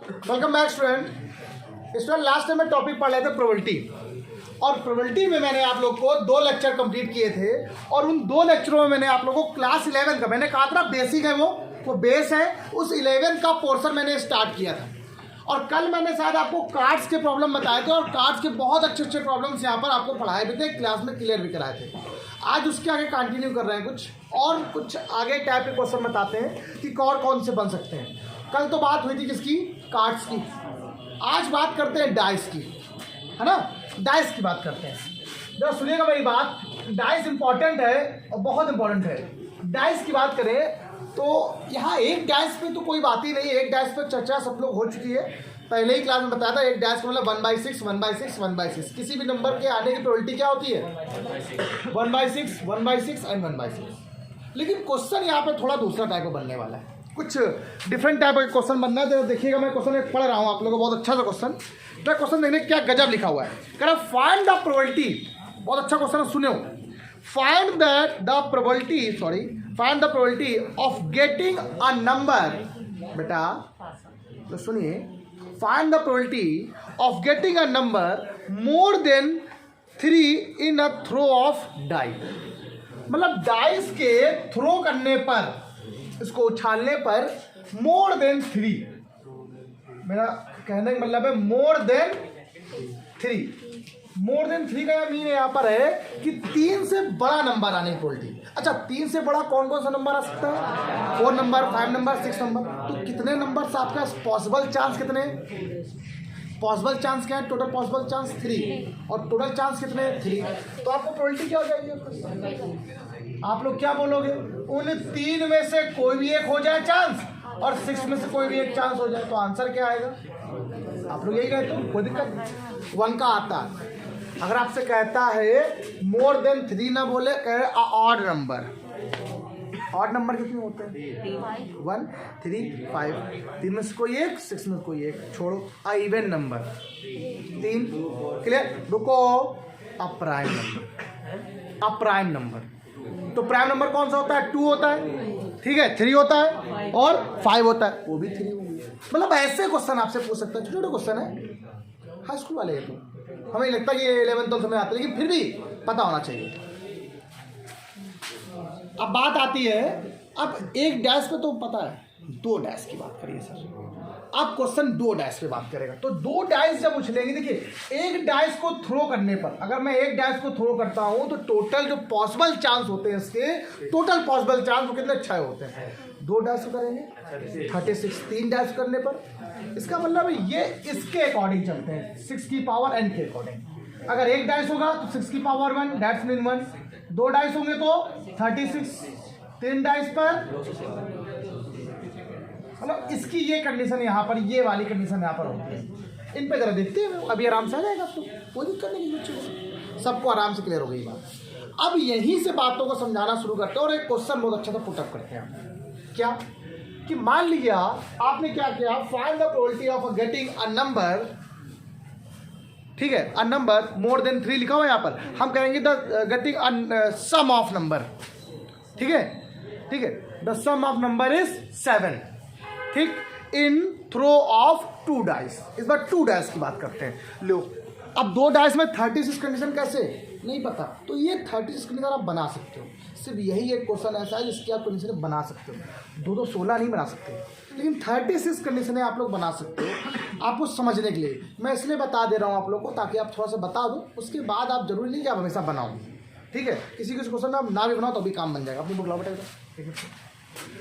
Welcome back student. Last time में topic पढ़ रहे थे प्रोबेबिलिटी, और प्रोबेबिलिटी में मैंने आप लोग को 2 लेक्चर कंप्लीट किए थे, और उन 2 लेक्चरों में मैंने आप लोगों को क्लास 11 का, मैंने कहा था बेसिक है वो बेस है, उस 11 का पोर्शन मैंने स्टार्ट किया था। और कल मैंने शायद आपको कार्ड्स के प्रॉब्लम बताए थे, और कार्ड्स के बहुत अच्छे अच्छे प्रॉब्लम्स यहाँ पर आपको पढ़ाए भी थे, क्लास में क्लियर भी कराए थे। आज उसके आगे कंटिन्यू कर रहे हैं, कुछ आगे टाइप के क्वेश्चन बताते हैं कि और कौन से बन सकते हैं। कल तो बात हुई थी किसकी, कार्ड्स की। आज बात करते हैं डाइस की, है ना। डाइस की बात करते हैं। जरा सुनिएगा मेरी बात, डाइस इंपॉर्टेंट है और बहुत इंपॉर्टेंट है। डाइस की बात करें तो यहाँ एक डाइस पे तो कोई बात ही नहीं है, एक डाइस पे चर्चा सब लोग हो चुकी है। पहले ही क्लास में बताया था, एक डाइस का मतलब 1/6 1/6 1/6। किसी भी नंबर के आने की प्रोबेबिलिटी क्या होती है, 1/6 1/6 एंड 1/6। लेकिन क्वेश्चन यहाँ पे थोड़ा दूसरा टाइप का बनने वाला है, कुछ डिफरेंट टाइप का क्वेश्चन बनना है। तो देखिएगा, मैं क्वेश्चन एक पढ़ रहा हूँ आप लोगों को, बहुत अच्छा सा क्वेश्चन। तो क्वेश्चन देखने क्या गजब लिखा हुआ है, कह रहा फाइंड द प्रोबेबिलिटी। बहुत अच्छा क्वेश्चन है, सुनो। Find the probability of getting a number. बेटा तो सुनिए, find the probability of getting a number more than 3 in a throw of die. मतलब डाइस के थ्रो करने पर, इसको उछालने पर मोर देन 3, मेरा कहने का मतलब है मोर देन 3। मोर देन 3 का यह मीन यहाँ पर है कि 3 से बड़ा नंबर आने की प्रोबेबिलिटी। अच्छा, 3 से बड़ा कौन कौन सा नंबर आ सकता है, 4 नंबर, 5 नंबर, 6 नंबर। तो कितने नंबर आपका पॉसिबल चांस कितने, पॉसिबल चांस क्या है, टोटल पॉसिबल चांस 3, और टोटल चांस कितने 3। तो आपको प्रोबेबिलिटी क्या हो जाएगी, आप लोग क्या बोलोगे, उन 3 में से कोई भी एक हो जाए चांस, और 6 में से कोई भी एक चांस हो जाए। तो आंसर क्या आएगा, आप लोग यही कहते हो, कोई दिक्कत नहीं। 1 का आता है। अगर आपसे कहता है मोर देन 3 ना बोले, कहे ऑड नंबर। ऑड नंबर कितने होते हैं, 1 3 5। 3 में से कोई एक, 6 में से कोई एक, छोड़ो। Even number 3, clear. रुको, अप्राइम नंबर, अप्राइम नंबर। तो प्राइम नंबर कौन सा होता है, 2 होता है, ठीक है, 3 होता है, और 5 होता है, वो भी 3 होगी। मतलब ऐसे क्वेश्चन आपसे पूछ सकता है, छोटे छोटे क्वेश्चन है, हाई स्कूल वाले हैं। तो हमें लगता है कि 11th 12th में आते, लेकिन फिर भी पता होना चाहिए। अब बात आती है, अब एक डैश पे तो पता है, 2 डैश की बात करिए सर। आप क्वेश्चन 2 डैश पे बात करेगा, तो 2 डाइस जब उछलेंगे, देखिए एक डाइस को थ्रो करने पर, अगर मैं एक डाइस को थ्रो करता हूं तो टोटल जो पॉसिबल चांस होते हैं इसके, टोटल पॉसिबल चांस वो कितने 6 होते हैं। 2 डाइस करेंगे 36, 3 डाइस करने पर, इसका मतलब ये इसके अकॉर्डिंग चलते हैं, 6 की पावर n के अकॉर्डिंग। अगर एक डाइस होगा तो 6 की पावर 1, दैट्स मीन 1। 2 डाइस होंगे तो 36, 3 डाइस पर, मतलब इसकी ये कंडीशन यहाँ पर, ये वाली कंडीशन यहाँ पर होती है। इन पे जरा देखते हैं, अभी आराम से आ जाएगा आपको, कोई दिक्कत नहीं बच्चों, सबको आराम से क्लियर हो गई बात। अब यहीं से बातों को समझाना शुरू करते हैं, और एक क्वेश्चन बहुत अच्छा सा पुटअप करते हैं। क्या कि मान लिया आपने क्या किया, find the probability of getting a number, ठीक है, अ नंबर मोर देन 3 लिखा हुआ है यहाँ पर, हम कहेंगे the getting sum of number, ठीक है, ठीक है, the sum of number is 7, ठीक, इन थ्रो ऑफ 2 डाइस। इस बार 2 डाइस की बात करते हैं। लो, अब 2 डाइस में 36 कंडीशन कैसे नहीं पता, तो ये 36 कंडीशन आप बना सकते हो। सिर्फ यही एक क्वेश्चन ऐसा है जिसकी आप कंडीशन बना सकते हो। 2 16 नहीं बना सकते, लेकिन 36 कंडीशन आप लोग बना सकते हो। आपको समझने के लिए मैं इसलिए बता दे रहा हूँ आप लोग को, ताकि आप थोड़ा सा बता दो, उसके बाद आप जरूरी नहीं कि आप हमेशा बनाओ, ठीक है। किसी किसी क्वेश्चन में आप ना भी बनाओ तो भी काम बन जाएगा। अपनी बुक लाओ बेटा, ठीक है।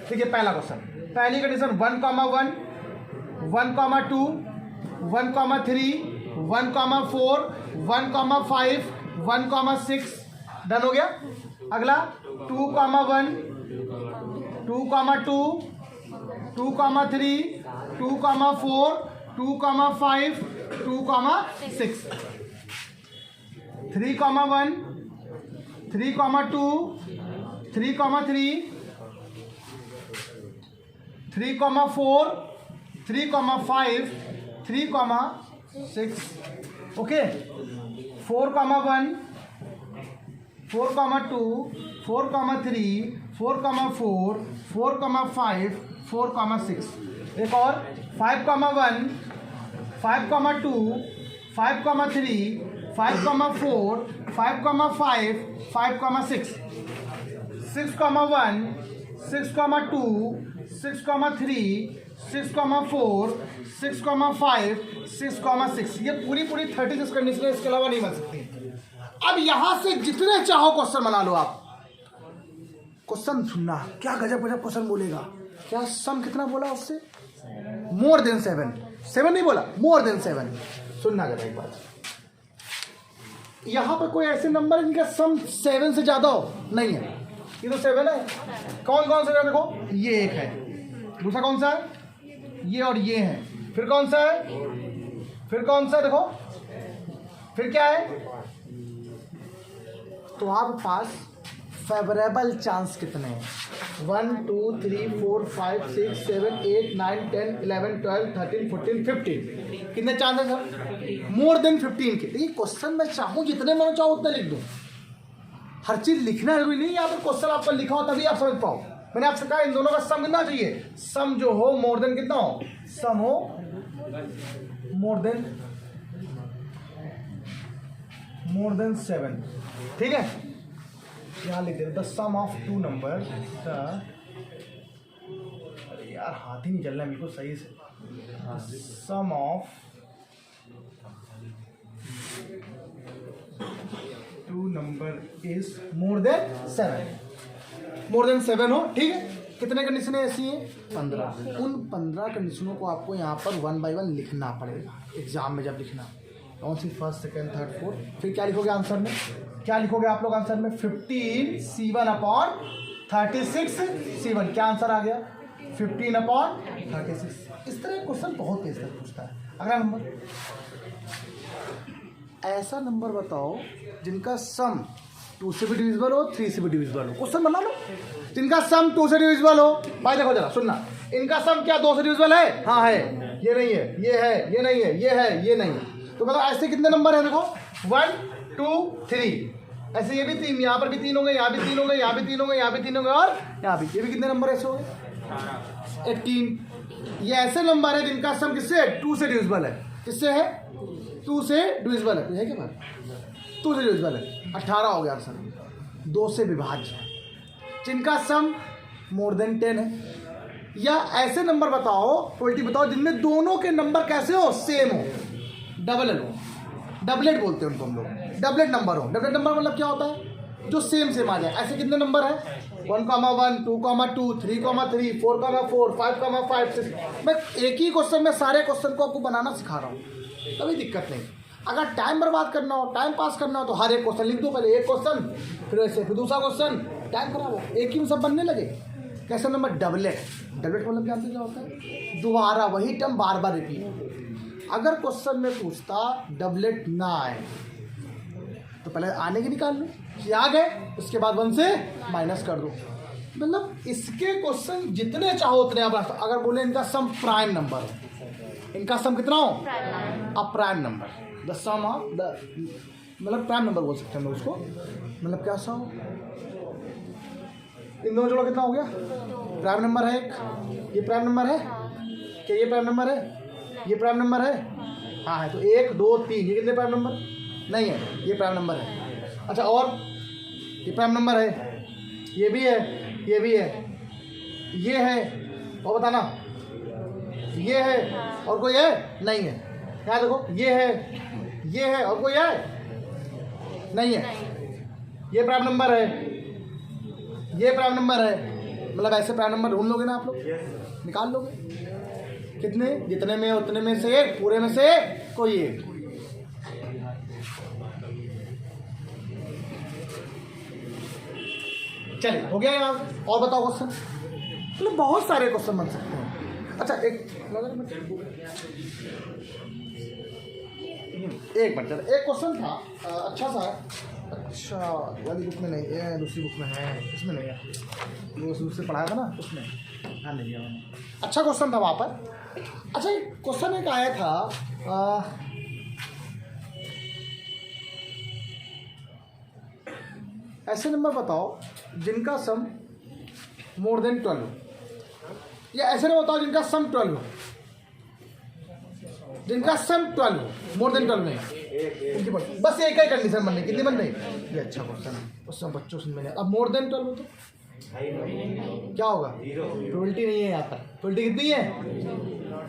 ठीक है, पहला क्वेश्चन, पहली कंडीशन 1, 1 1, 2 1, 3 1, 4 1, 5 1, 6, डन हो गया। अगला 2, 1 2, 2 2, 3 2, 4 2, 5 2, 6, 3, 1 3, 2 3, 3 3, 4 3, 5 3, 6, ओके। 4, 1 4, 2 4, 3 4, 4 4, 5 4, 6। एक और 5,1, 5,2, 5,3, 5,4, 5,5, 5,6, 6,1, 6,2, 6,3, 6,4, 6,5, 6,6। ये पूरी 36 कंडीशन इसके अलावा नहीं बन सकती। अब यहां से जितने चाहो क्वेश्चन बना लो आप। क्वेश्चन सुनना, क्या गजब गजब क्वेश्चन बोलेगा। क्या सम कितना बोला उससे? मोर देन 7। 7 नहीं बोला, मोर देन 7। सुनना जरा एक बात, यहां पर कोई ऐसे नंबर है जिनका सम 7 से ज्यादा हो? नहीं है, ये तो 7 है। कौन कौन सा? देखो ये एक है, दूसरा कौन सा है? ये और ये है। फिर कौन सा है? फिर कौन सा? देखो फिर क्या है? तो आपके पास फेवरेबल चांस कितने हैं? 1 2 3 4 5 6 7 8 9 10 11 12 13 14 15। कितने चांस है सर? मोर देन 15 के। देखिए क्वेश्चन मैं चाहूँ जितने मन चाहो उतने लिख दूँ, हर चीज लिखना जरूरी नहीं। यहाँ पर क्वेश्चन आपका लिखा हो तभी आप समझ पाओ। मैंने आपसे कहा इन दोनों का सम कितना चाहिए? सम जो हो मोर देन कितना हो? सम हो मोर देन 7। ठीक है, यहाँ लिख देते द सम ऑफ 2 नंबर। अरे यार हाथ ही नहीं चल रहा बिल्कुल सही से। Sum of 2 number is more than 7। More than 7 हो, ठीक है। कितने कंडीशनें ऐसी हैं? 15। उन 15 कंडीशनों को आपको यहाँ पर 1 by 1 लिखना पड़ेगा एग्जाम में। जब लिखना कौन सी? First, second, third, fourth. फिर क्या लिखोगे आंसर में? क्या लिखोगे आप लोग आंसर में? 15C1/36C1। क्या आंसर आ गया? 15/36। इस तरह क्वेश्चन बहुत तेज तक पूछता है। अगला नंबर, ऐसा नंबर बताओ जिनका सम 2 से भी डिविजिबल हो, 3 से भी डिविजिबल हो। क्वेश्चन बना लो जिनका सम 2 से डिविजिबल हो। भाई देखो जरा सुनना, इनका सम क्या 2 से डिविजिबल है? हाँ है। ये नहीं है, ये है, ये नहीं है, ये है, ये नहीं है। तो मतलब ऐसे कितने नंबर है? देखो 1 2 3, ऐसे ये भी 3, यहाँ पर भी 3 हो गए, यहाँ भी 3 हो गए, यहाँ भी 3 हो गए, यहाँ भी 3 हो गए, और यहाँ भी। ये भी कितने नंबर ऐसे हो गए? 18। ये ऐसे नंबर है जिनका सम किससे है? 2 से डिविजिबल है। किससे है? 2 से डिविजिबल है। है क्या बात? 2 से डिविजिबल है। 18 हो गया आंसर। 2 से विभाज्य है जिनका सम मोर देन 10 है। या ऐसे नंबर बताओ, क्वालिटी बताओ जिनमें दोनों के नंबर कैसे हो? सेम हो, डबल हो। डबलेट बोलते हैं उनको हम लोग। डबलेट नंबर हो। डबलेट नंबर मतलब क्या होता है? जो सेम आ जाए। ऐसे कितने नंबर है? 1,1 2,2 3,3 4,4 5,5 6। मैं एक ही क्वेश्चन में सारे क्वेश्चन को आपको बनाना सिखा रहा हूँ, कभी दिक्कत नहीं। अगर टाइम बर्बाद करना हो, टाइम पास करना हो, तो हर एक क्वेश्चन लिख दो। पहले एक क्वेश्चन, फिर ऐसे, फिर दूसरा क्वेश्चन, टाइम खराब हो। एक ही में सब बनने लगे। कैसे नंबर? डबलेट। डबलेट मतलब जानते क्या होता है? दोबारा वही टर्म बार बार रिपीट। अगर क्वेश्चन में पूछता डबलेट ना आए तो पहले आने की निकाल लो, कि आ गए, उसके बाद 1 से माइनस कर दो। मतलब इसके क्वेश्चन जितने चाहो उतने आप। अगर बोले इनका सम प्राइम नंबर हो, इनका सम कितना हो? अब prime number, the sum of the, मतलब प्राइम नंबर बोल सकते हैं हम उसको। मतलब क्या सा हो? इन दोनों जोड़ा कितना हो गया? प्राइम नंबर है एक, ये प्राइम नंबर है क्या? ये प्राइम नंबर है, ये प्राइम नंबर है। हाँ है। तो 1 2 3, ये कितने प्राइम नंबर? नहीं है, ये प्राइम नंबर है। अच्छा, और ये प्राइम नंबर है, ये भी है, ये भी है, ये है, और बताना ये है, और कोई है? नहीं है। यहाँ देखो ये है, और कोई है? नहीं है। ये प्राइम नंबर है, ये प्राइम नंबर है। मतलब ऐसे प्राइम नंबर ढूंढ लोगे ना आप लोग, निकाल लोगे। कितने? जितने में उतने में से एक, पूरे में से कोई एक। चलिए हो गया यहाँ। और बताओ क्वेश्चन, मतलब बहुत सारे क्वेश्चन बन सकते हैं। अच्छा एक मिनट, एक क्वेश्चन था अच्छा सा। अच्छा वाली बुक में नहीं है, दूसरी बुक में है, इसमें नहीं है। वो उससे पढ़ाया था ना, उसमें हाँ नहीं है। अच्छा क्वेश्चन था वहाँ पर। अच्छा क्वेश्चन एक आया था, ऐसे नंबर बताओ जिनका सम मोर देन 12। या ऐसे ना बताओ जिनका सम 12 हो, जिनका सम 12 हो, मोर देन 12 नहीं, बस एक ही कंडीशन बननी, कितनी बननी? ये अच्छा क्वेश्चन है, उसमें बच्चों से मिले। अब मोर देन 12 हो तो क्या होगा? प्रोबेबिलिटी नहीं है यहाँ पर। प्रोबेबिलिटी कितनी है?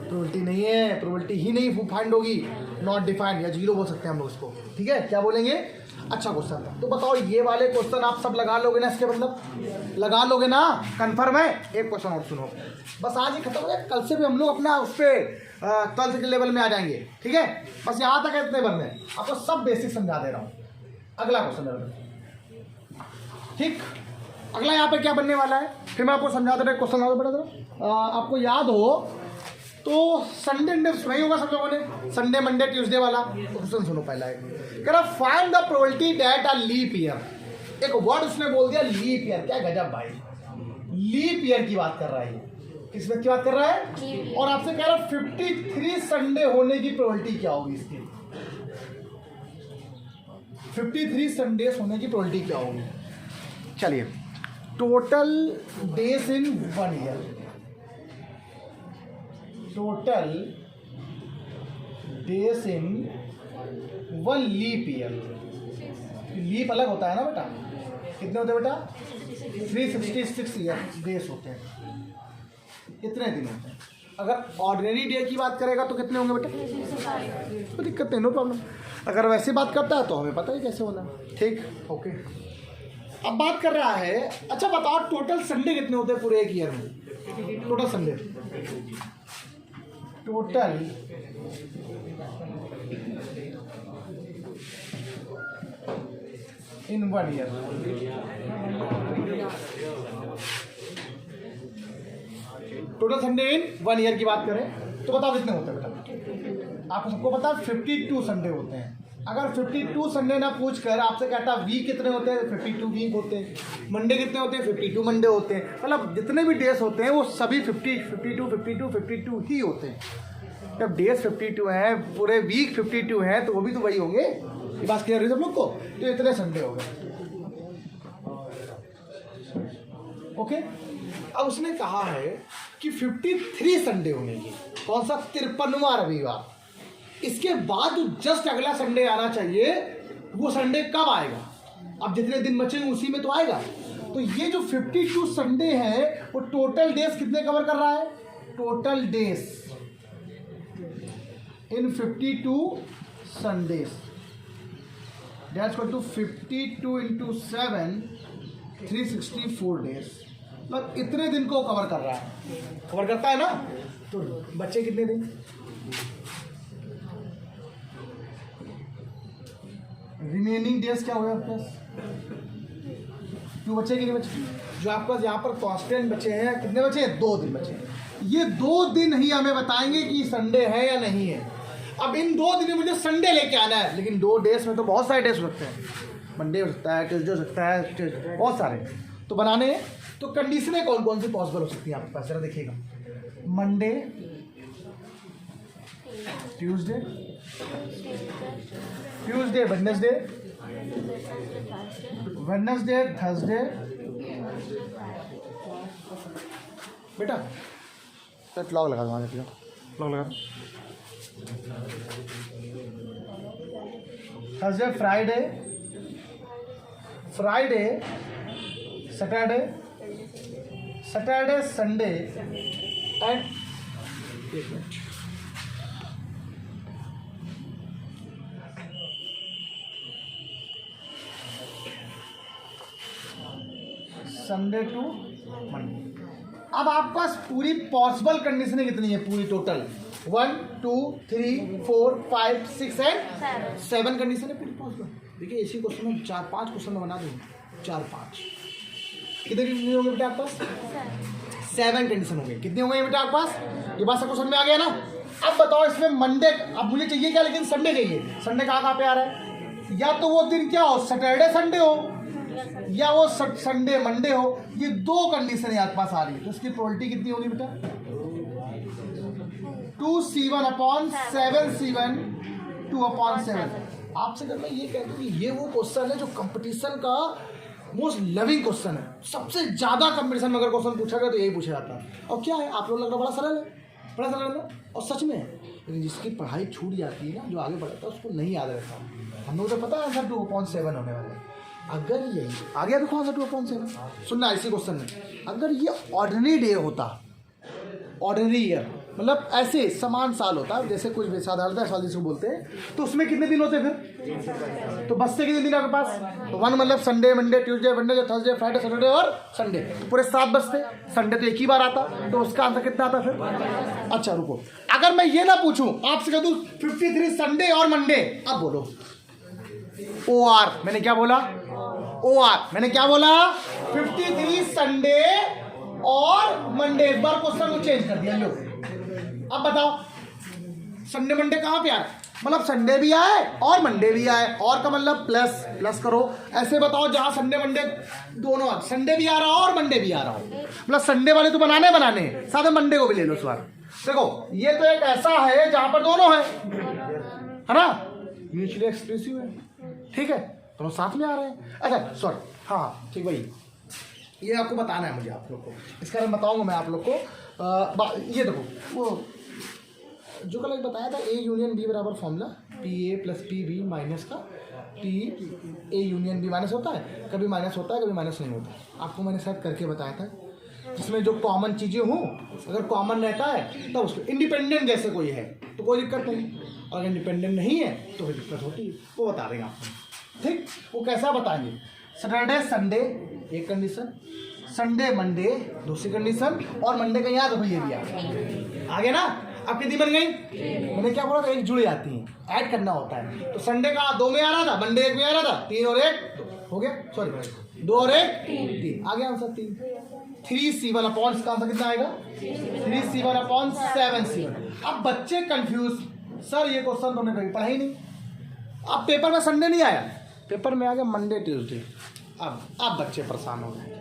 प्रोबेबिलिटी नहीं है, प्रोबेबिलिटी ही नहीं फाइंड होगी, नॉट डिफाइंड या जीरो बोल सकते हैं हम लोग इसको, ठीक है? क्या बोलेंगे? अच्छा क्वेश्चन है। तो बताओ ये वाले क्वेश्चन आप सब लगा लोगे ना, इसके मतलब लगा लोगे ना, कंफर्म है? एक क्वेश्चन और सुनो, बस आज ही खत्म हो गया, कल से भी हम लोग अपना उस पर 12th के लेवल में आ जाएंगे, ठीक है? बस यहाँ तक है, इतने भरने, आपको सब बेसिक समझा दे रहा हूँ। अगला क्वेश्चन, ठीक, अगला यहाँ पे क्या बनने वाला है, फिर मैं आपको समझा दे रहा क्वेश्चन आगे बढ़ा दो। आपको याद हो तो संडे नहीं होगा सब लोगों ने, संडे मंडे ट्यूसडे वाला क्वेश्चन सुनो। पहला है कह रहा find the probability that a leap year, एक वर्ड उसने बोल दिया लीप ईयर, क्या गजब भाई, लीप ईयर की बात कर रहा है, किसमें की बात कर रहा है? और आपसे कह रहा 53 संडे होने की प्रोबेबिलिटी क्या होगी इसकी, 53 संडेज होने की प्रोबेबिलिटी क्या होगी? चलिए, total days in 1 year, total days in 1 leap year, leap अलग होता है ना बेटा, कितने होते हैं बेटा? 366 डेज होते हैं, कितने दिन होते हैं? अगर ऑर्डिनरी डे की बात करेगा तो कितने होंगे बेटा? कोई दिक्कत नहीं, नो प्रॉब्लम। अगर वैसे बात करता है तो हमें पता ही कैसे होना, ठीक, ओके। अब बात कर रहा है, अच्छा बताओ टोटल संडे कितने होते हैं पूरे एक ईयर में? टोटल संडे, टोटल इन 1 ईयर, टोटल संडे इन 1 ईयर की बात करें तो बताओ कितने होते हैं बेटा? आपको सबको पता है 52 संडे होते हैं। अगर 52 संडे ना पूछ कर आपसे कहता वीक कितने होते हैं, 52 वीक होते हैं, मंडे कितने होते हैं, 52 मंडे होते हैं, मतलब जितने भी डेज होते हैं वो सभी 52 ही होते हैं। जब डेज 52 हैं, पूरे वीक 52 हैं, तो वो भी तो वही होंगे। ये बात क्लियर हुई सब लोग को? तो इतने संडे हो गए, ओके। अब उसने कहा है कि 53 संडे होने की, कौन सा? 53वां रविवार। इसके बाद जो जस्ट अगला संडे आना चाहिए, वो संडे कब आएगा? अब जितने दिन बचेंगे उसी में तो आएगा। तो ये जो 52 संडे है वो टोटल डेज कितने कवर कर रहा है? Total days in 52 Sundays, that's equal to 52 into 7, 364 days. मतलब इतने दिन को कवर कर रहा है, कवर करता है ना। तो बच्चे कितने दिन? रिमेनिंग डेज क्या हुआ आपके पास? क्यों बचे कि नहीं बचे? जो आपके पास यहाँ पर कॉन्स्टेंट बचे हैं, कितने बचे हैं? 2 दिन बचे हैं। ये 2 दिन ही हमें बताएंगे कि संडे है या नहीं है। अब इन 2 दिन में मुझे संडे लेके आना है, लेकिन 2 डेज में तो बहुत सारे डेज हो सकते हैं, मंडे हो सकता है, ट्यूसडे हो सकता है, बहुत सारे तो बनाने हैं। तो कंडीशनें कौन कौन सी पॉसिबल हो सकती हैं आपके पास, जरा देखिएगा। Monday, Tuesday, Wednesday, Thursday. बेटा लॉग लगा दो, लॉग लगा। Thursday, Friday, Saturday, Sunday and एक मिनट, संडे टू मंडे। अब आपके पास पूरी पॉसिबल कंडीशनें कितनी है? पूरी टोटल 1, 2, 3, 4, 5, 6 एंड 7 कंडीशन है पूरी पॉसिबल। देखिए इसी क्वेश्चन में 4-5 क्वेश्चन में बना दूंगा, 4-5 कितने कंडीशन होंगे बेटा आपके पास? 7 कंडीशन होंगे। कितने होंगे बेटा आपके पास? ये बात सब क्वेश्चन में आ गया ना। अब बताओ इसमें मंडे, अब मुझे चाहिए क्या, लेकिन संडे चाहिए। संडे कहाँ पे आ रहा है? या तो वो दिन क्या हो, सैटरडे संडे हो, या वो संडे मंडे हो। ये 2 कंडीशन आपके पास आ रही है, तो इसकी प्रोबेबिलिटी कितनी होगी बेटा? 2C1/7C1 2/7। आपसे अगर मैं ये कहता हूँ कि ये वो क्वेश्चन है जो कंपटीशन का मोस्ट लविंग क्वेश्चन है, सबसे ज़्यादा कंपटीशन में अगर क्वेश्चन पूछा गया तो यही पूछा जाता है। और क्या है, आप लोग लग रहा बड़ा सरल है, बड़ा सरल है और सच में है, लेकिन जिसकी पढ़ाई छूट जाती है ना, जो आगे बढ़ता है उसको नहीं याद रहता। हम लोग को पता है आंसर 2/7 होने वाला है। अगर यही आगे देखो आंसर 2/7 सुनना इसी क्वेश्चन में, अगर ये ऑर्डिनरी डे होता, ऑर्डिनरी ईयर मतलब ऐसे समान साल होता है, जैसे कुछ साधारणतः साल जिसको बोलते हैं, तो उसमें कितने दिन होते फिर? तो बचते कितने दिन आपके पास? तो 1 मतलब Sunday, Monday, Tuesday, Wednesday, Thursday, Friday, Saturday और संडे, तो पूरे 7 बचते। संडे तो एक ही बार आता, तो उसका आंसर कितना आता फिर? अच्छा रुको, अगर मैं ये ना पूछूं आपसे कह दूं 53 संडे और मंडे, अब बोलो OR, मैंने क्या बोला? OR मैंने क्या बोला? 53 संडे और मंडे। एक बार क्वेश्चन को चेंज कर दिया, लो अब बताओ संडे मंडे कहाँ पे आए? मतलब संडे भी आए और मंडे भी आए, और का मतलब प्लस प्लस करो, ऐसे बताओ जहां संडे मंडे दोनों, संडे भी आ रहा हो और मंडे भी आ रहा हो, मतलब संडे वाले तो बनाने साथ में मंडे को भी ले लो इस बार। देखो ये तो एक ऐसा है जहां पर दोनों है ना, म्यूचुअली एक्सक्लूसिव है, ठीक है, दोनों साथ में आ रहे हैं। अच्छा सॉरी, हाँ ठीक भाई, ये आपको बताना है मुझे, आप लोग को इसका मैं बताऊंगा मैं आप लोग को। ये देखो वो जो कल बताया था A यूनियन B बराबर formula PA plus PB minus का PA यूनियन B माइनस होता है, कभी माइनस होता है कभी माइनस नहीं होता, आपको मैंने शायद करके बताया था, जिसमें जो कॉमन चीज़ें हों अगर कॉमन रहता है तो उसको इंडिपेंडेंट जैसे कोई है तो कोई दिक्कत नहीं, अगर इंडिपेंडेंट नहीं है तो फिर दिक्कत होती है, वो बता देंगे आपको, ठीक। वो कैसा बताएंगे? सैटरडे संडे एक कंडीशन, संडे मंडे दूसरी कंडीशन, और मंडे का याद रखो ये भी आगे ना, अब कितनी बन गई? मैंने क्या बोला था, एक जुड़ जाती हैं, ऐड करना होता है। तो संडे का 2 में आ रहा था, मंडे 1 में आ रहा था, 3 और 1 हो गया, सॉरी 2 और 1 3 आ गया आंसर 3। 3C1 अपॉन का आंसर कितना आएगा? 3C1 upon 7C1। अब बच्चे कंफ्यूज, सर ये क्वेश्चन तो हमने कभी पढ़ा ही नहीं, अब पेपर में संडे नहीं आया, पेपर में आ गया मंडे ट्यूसडे, अब बच्चे परेशान हो गए।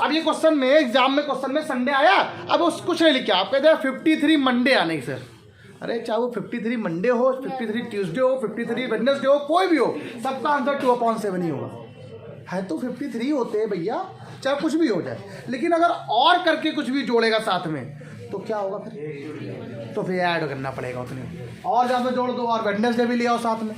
अब ये क्वेश्चन में एग्जाम में क्वेश्चन में संडे आया, अब उस कुछ नहीं लिखा, आप कहते हैं 53 मंडे आने सर, अरे चाहे वो 53 मंडे हो, 53 ट्यूसडे हो, 53 वेडनेसडे हो, कोई भी हो, सबका आंसर 2/7 ही होगा। है तो 53 होते हैं भैया, चाहे कुछ भी हो जाए, लेकिन अगर और करके कुछ भी जोड़ेगा साथ में तो क्या होगा फिर? तो फिर ऐड करना पड़ेगा उतने, और ज़्यादा जोड़ दो और वेडनेसडे भी ले आओ साथ में,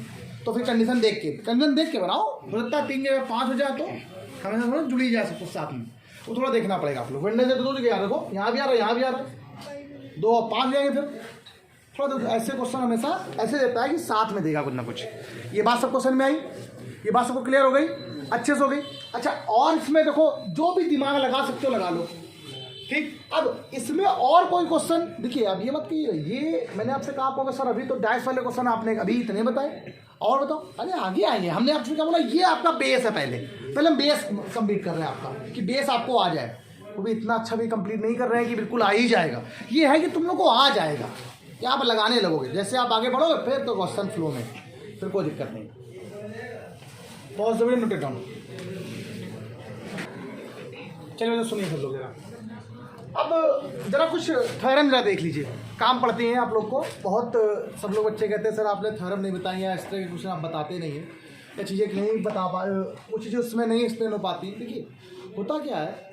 तो फिर कंडीशन देख के बनाओ, हो सकता है 3 जगह 5 हो जाए तो हमें थोड़ा जुड़ी जाए सब कुछ साथ में, वो थोड़ा देखना पड़ेगा आप लोग। वेडनेसडे तो 2 जगह याद रखो, यहाँ भी आ रहा है यहाँ भी आ रहा है, 2 और 5 जाएंगे फिर थोड़ा, ऐसे क्वेश्चन हमेशा ऐसे देता है कि साथ में देगा कुछ ना कुछ। ये बात सब क्वेश्चन में आई, ये बात सबको क्लियर हो गई, अच्छे से हो गई। अच्छा और इसमें देखो जो भी दिमाग लगा सकते हो लगा लो, ठीक। अब इसमें और कोई क्वेश्चन देखिए, अब ये मत कीजिए, ये मैंने आपसे कहा आपको सर अभी तो डैश वाले क्वेश्चन आपने अभी इतने बताए, और बताओ, अरे आगे आएंगे। हमने आपसे क्या बोला, ये आपका बेस है, पहले हम बेस कंप्लीट कर रहे हैं आपका, कि बेस आपको आ जाए। वो भी इतना अच्छा भी कंप्लीट नहीं कर रहे हैं कि बिल्कुल आ ही जाएगा, ये है कि तुम लोग को आ जाएगा, कि आप लगाने लगोगे, जैसे आप आगे बढ़ोगे फिर तो क्वेश्चन फ्लो में, फिर कोई दिक्कत नहीं। Pause the video, note it down. चलिए सुनिए सब लोग जरा, अब जरा कुछ थ्योरम जरा देख लीजिए, काम पढ़ते हैं आप लोग को बहुत, सब लोग बच्चे कहते हैं सर आपने थ्योरम नहीं बताई है, इस तरह के क्वेश्चन आप बताते नहीं हैं, या चीज़ें नहीं बता पा, वो चीज़ें उसमें नहीं एक्सप्लेन हो पाती। देखिए होता क्या है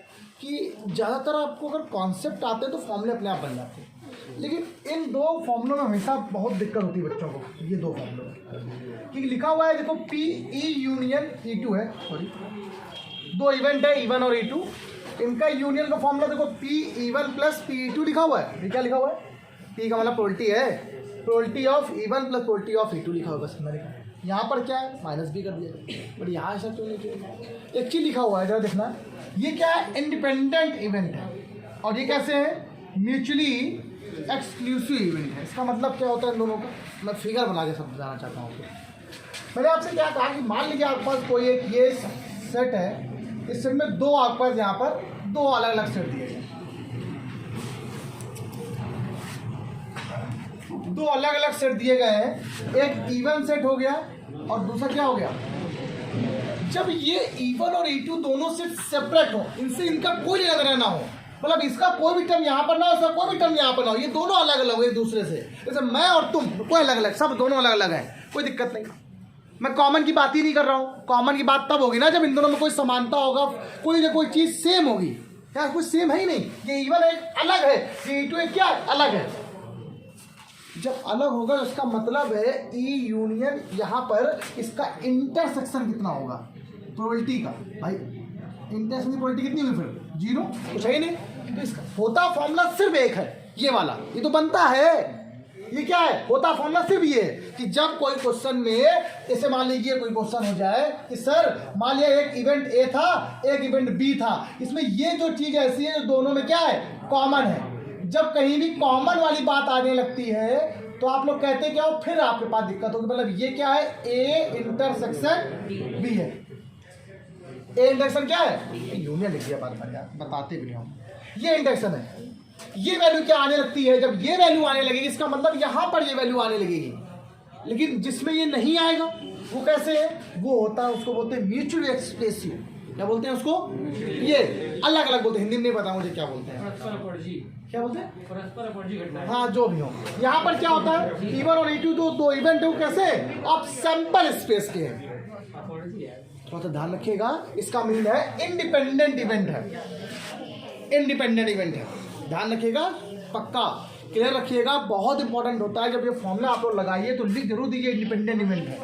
कि ज़्यादातर आपको अगर कॉन्सेप्ट आते हैं तो फॉर्मूले अपने आप बन जाते हैं, लेकिन इन 2 फॉर्मूलों में हमेशा बहुत दिक्कत होती है बच्चों को, ये 2 फॉर्मूलों में, क्योंकि लिखा हुआ है देखो PE यूनियन E2 है, सॉरी 2 इवेंट है E1 और E2, इनका यूनियन का फॉर्मूला देखो PE1 प्लस PE2 लिखा हुआ है। ये क्या लिखा हुआ है? P का मतलब प्रोबेबिलिटी है, probability of E1 plus probability of E2 लिखा हुआ है, बस मैंने लिखा। यहाँ पर क्या है माइनस भी कर दिया, बट यहाँ ऐसा क्यों नहीं किया? एक चीज़ लिखा हुआ है जरा देखना, ये क्या है? इंडिपेंडेंट इवेंट है, और ये कैसे है? म्यूचुअली एक्सक्लूसिव इवेंट है। इसका मतलब क्या होता है इन दोनों का? मैं फिगर बना के समझाना चाहता हूँ आपको। मैंने आपसे क्या कहा कि मान लीजिए आपके पास कोई एक ये सेट है, इस सेट में 2 आपके पास यहाँ पर 2 अलग अलग सेट दिए गए, 2 अलग अलग सेट दिए गए हैं, एक E1 सेट हो गया और दूसरा क्या हो गया? जब ये E1 और E2 दोनों सेट सेपरेट हो, इनसे इनका कोई लेना देना ना हो, मतलब इसका कोई भी टर्म यहाँ पर ना हो, इसका कोई भी टर्म यहाँ पर ना हो, ये दोनों अलग अलग हो एक दूसरे से, जैसे मैं और तुम कोई अलग अलग, सब दोनों अलग अलग हैं, कोई दिक्कत नहीं। मैं कॉमन की बात ही नहीं कर रहा हूँ। कॉमन की बात तब होगी ना जब इन दोनों में कोई समानता होगा, कोई ना कोई चीज़ सेम होगी। क्या कुछ सेम है ही नहीं, ये इवन एक अलग है, ये E2 एक क्या अलग है। जब अलग होगा तो उसका मतलब है ई यूनियन यहाँ पर इसका इंटरसेक्शन कितना होगा प्रोबेबिलिटी का। भाई इंटरसेक्शन की प्रोबेबिलिटी कितनी हुई फिर? 0, कुछ है ही नहीं। तो इसका होता फॉर्मूला सिर्फ एक है, ये वाला, ये तो बनता है। ये क्या है? होता फॉर्मूला सिर्फ ये है कि जब कोई क्वेश्चन में, जैसे मान लीजिए कोई क्वेश्चन हो जाए कि सर मान लिया एक इवेंट ए था, एक इवेंट बी था, इसमें ये जो चीज ऐसी है जो दोनों में क्या है? कॉमन है। जब कहीं भी कॉमन वाली बात आने लगती है तो आप लोग कहते क्या हो? फिर आपके पास दिक्कत होगी। मतलब ये क्या है? ए इंटरसेक्शन बी है। ए इंटरसेक्शन क्या है? यूनियन लिख दिया बार बार यार, बताते भी नहीं हम। ये इंटरसेक्शन है। ये वैल्यू क्या आने लगती है? जब ये वैल्यू आने लगेगी इसका मतलब यहां पर ये वैल्यू आने लगेगी। लेकिन जिसमें ये नहीं आएगा वो कैसे है? वो होता है, उसको बोलते हैं म्यूचुअली एक्सप्रेसिव। क्या बोलते हैं उसको? ये अलग अलग बोलते हैं, हिंदी में नहीं पता मुझे क्या बोलते हैं। क्या बोलते हैं? परस्पर अपरजी घटना। हाँ, जो भी हो। यहाँ पर क्या होता है? E1 और E2 दो इवेंट है, वो कैसे? अब सैंपल स्पेस के हैं। थोड़ा सा ध्यान रखिएगा, इसका मीन है इंडिपेंडेंट इवेंट है। इंडिपेंडेंट इवेंट है, ध्यान रखिएगा, पक्का क्लियर रखिएगा। बहुत इंपॉर्टेंट होता है जब ये फॉर्मूला आप लोग लगाइए तो लिख जरूर दीजिए इंडिपेंडेंट इवेंट है।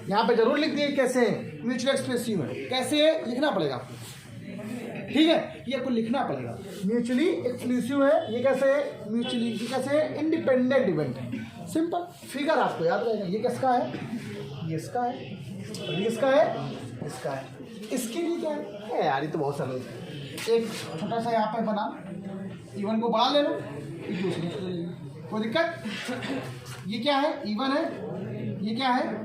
यहाँ पे जरूर लिख दिए कैसे म्यूचुअल एक्सप्रेसिव है, कैसे लिखना पड़ेगा आपको, ठीक है? ये आपको लिखना पड़ेगा। म्यूचुअली एक्सक्लूसिव है, ये कैसे है? म्यूचुअली, ये कैसे है? इंडिपेंडेंट इवेंट है। सिंपल फिगर आपको याद रहेगा। ये किसका है? ये इसका है, ये इसका है, इसका है। इसके लिए क्या है यार? ये तो बहुत सरल है। एक छोटा सा यहाँ पे बना, E1 को बढ़ा ले लो, कोई दिक्कत? ये क्या है? E1 है, ये क्या है?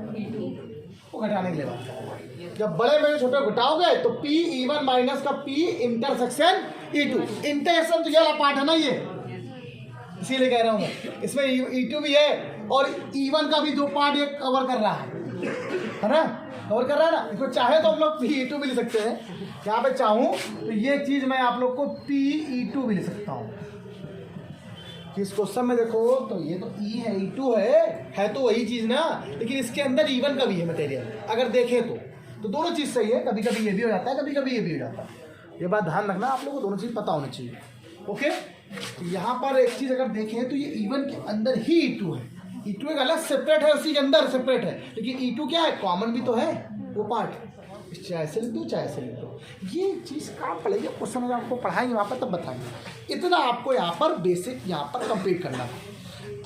वो घटाने के लिए जब बड़े में छोटे घटाओगे तो P E1 माइनस का P इंटरसेक्शन E2। इंटरसेक्शन तो ये वाला पार्ट है ना, ये इसीलिए कह रहा हूँ मैं। इसमें E2 भी है और E1 का भी जो पार्ट ये कवर कर रहा है ना, कवर कर रहा है ना। इसको चाहे तो हम लोग PE2 भी लिख सकते हैं। यहाँ पे चाहूँ तो ये चीज़ मैं आप लोग को PE2 भी लिख सकता हूँ। इस क्वेश्चन में देखो तो ये तो E है, E2 है तो वही चीज़ ना, लेकिन इसके अंदर E1 का भी है मटेरियल। अगर देखें तो दोनों चीज़ सही है। कभी कभी ये भी हो जाता है, कभी कभी ये भी हो जाता है। ये बात ध्यान रखना, आप लोगों को दोनों चीज़ पता होनी चाहिए। ओके, तो यहाँ पर एक चीज़ अगर देखें तो ये E1 के अंदर ही E2 है। E2 एक अलग सेपरेट है, उसी के अंदर सेपरेट है, लेकिन E2 क्या है? कॉमन भी तो है वो पार्ट। चाहे से लिख दो, चाहे से लिख दो। ये चीज़ काम पड़ेगी क्वेश्चन में, आपको पढ़ाएंगे वहाँ पर तब बताएंगे। इतना आपको यहाँ पर बेसिक यहाँ पर कंप्लीट करना है।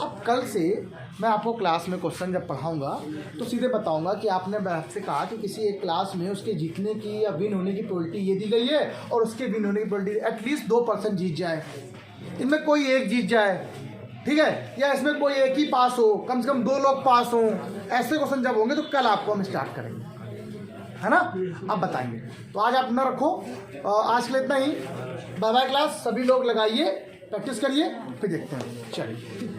अब कल से मैं आपको क्लास में क्वेश्चन जब पढ़ाऊँगा तो सीधे बताऊँगा कि आपने आपसे कहा कि किसी एक क्लास में उसके जीतने की या विन होने की प्रोबेबिलिटी ये दी गई है और उसके विन होने की प्रोबेबिलिटी एटलीस्ट 2% जीत जाए, इनमें कोई एक जीत जाए, ठीक है? या इसमें कोई एक ही पास हो, कम से कम 2 लोग पास हों। ऐसे क्वेश्चन जब होंगे तो कल आपको हम स्टार्ट करेंगे, है ना? अब बताएंगे। तो आज आप न रखो, आज के लिए इतना ही। बाय बाय क्लास, सभी लोग लगाइए, प्रैक्टिस करिए, फिर देखते हैं। चलिए।